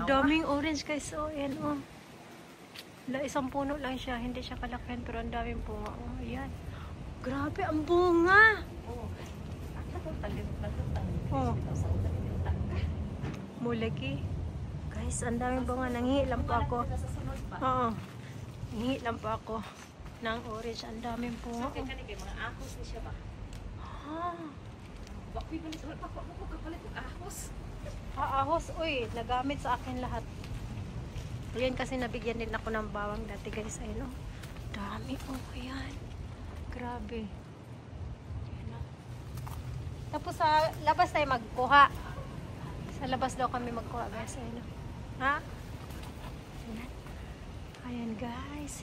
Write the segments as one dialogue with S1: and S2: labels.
S1: Daming orange guys. Oh, ayan oh. Isang puno lang siya. Hindi siya kalakihan pero ang daming bunga. Oh, ayan. Grabe, ang bunga. Oh. Mulagi. Guys, ang daming bunga. Nanghihi lang pa ako. Oo. Nanghihi lang pa ako ng orange. Ang daming bunga. Oh.
S2: Mga ahos ni siya ba?
S1: Ah.
S2: Bakit ba nito? Pagkapalit ng ahos.
S1: Ahos. Uy, nagamit sa akin lahat. Ayan kasi nabigyan din ako ng bawang dati guys. Ayun oh. Dami. Oh, ayan. Grabe. Ayan oh. Tapos sa labas tayo magkuha. Sa labas daw kami magkuha guys. Ayun oh. Ha? Ayan. Ayan guys.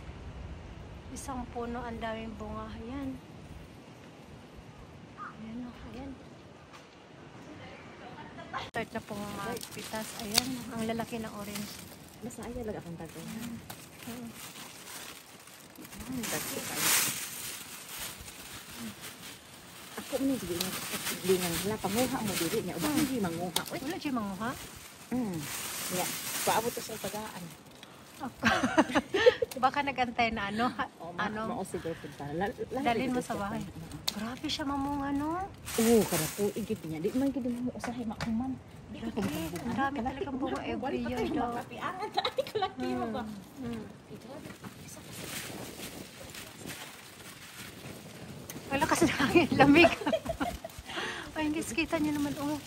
S1: Isang puno. Ang daming bunga. Ayan. Ayan oh. Ayan. Start na pong magpitas. Ayan. Ang lalaki ng orange.
S2: Basta ayaw lang akong tagal. Ako mo sige lingan wala panguha mo diri niya. Uba hindi manguha.
S1: Wala siya manguha?
S2: Ya, paabot sa tagaan.
S1: Baka nagantay na ano?
S2: Mao siguro pud
S1: Dalhin mo sa bahay. Grabe siya mamunga no?
S2: Oo, kada po igit niya. Di man gid mo usahay makuman.
S1: Ang dami talagang bunga every year daw.
S2: Papiangan ta ay kalaki mo ba?
S1: Wala kasi hangin, lamig. Ay, hindi kita niyo naman. Oh,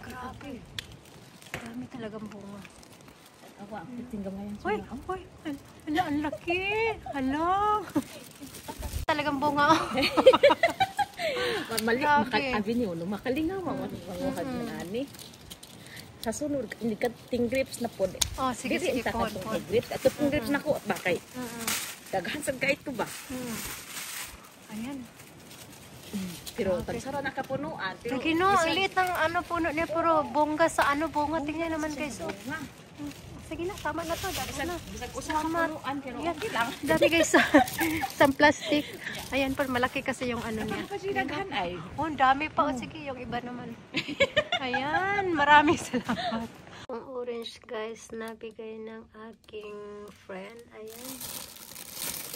S1: grabe. Dami talagang bunga.
S2: Awa, tinggal ngayon.
S1: Uy, uy. Hala, ang laki. Hala. Talagang bunga.
S2: Mali, avenue, no? Makalingaw, manguhad na ani. Sa sunod, hindi ka grapes na po.
S1: Oh, sige, sige, po.
S2: Grapes. At itong grapes na ko, bakay. Daghan sa gait ko ba?
S1: Ayan.
S2: Pero tagsara na kapunuan.
S1: Lagi no, ang liit ng ano puno niya, pero bongga sa ano, bunga. Tingnan naman guys. Oh. Sige na, tama na to. Dati na.
S2: Bisag usa ka punuan, pero okay lang.
S1: Dati guys, sa plastic. Ayan pa, malaki kasi yung ano niya.
S2: Kasi daghan ay.
S1: Oh, dami pa. Oh, sige, yung iba naman. Ayan, maraming salamat. Ang orange guys, nabigay ng aking friend. Ayan.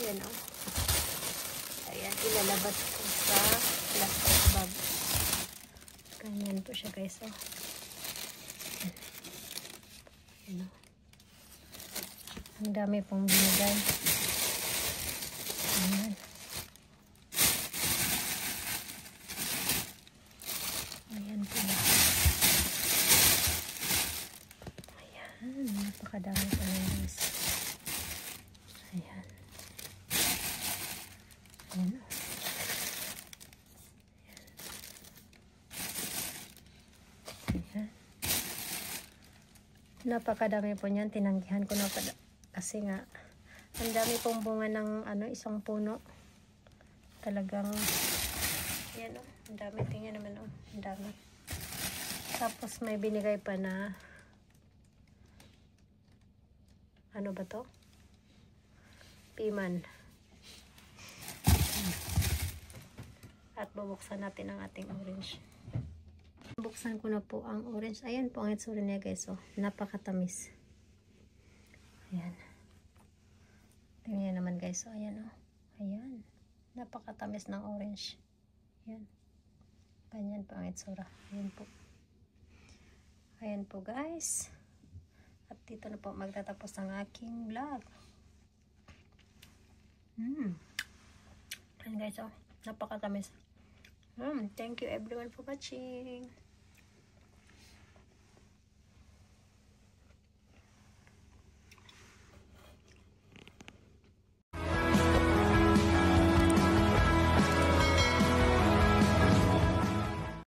S1: Ayan oh. Ayan, ilalabas ko sa plastic bag. Ganyan po siya guys oh. Ayan oh. Ang dami pong binigay. Ayan. Ayan po. Ayan. Napakadami pa rin guys. Ayan. Ayan. Ayan. Napakadami po niyan. Tinanggihan ko na kasi nga ang dami pong bunga ng ano, isang puno. Talagang yan o. Ang dami. Tingnan naman o. Ang dami. Tapos may binigay pa na ano ba to? Piman. At bubuksan natin ang ating orange. Buksan ko na po ang orange. Ayan po ang itsura niya guys. Oh, napakatamis. Ayan. Tingnan naman guys. Oh, ayan oh. Ayan. Napakatamis ng orange. Ayan. Ganyan po ang itsura. Ayan po. Ayan po guys. At dito na po magtatapos ang aking vlog. Ayan guys oh. Napakatamis. Thank you everyone for watching.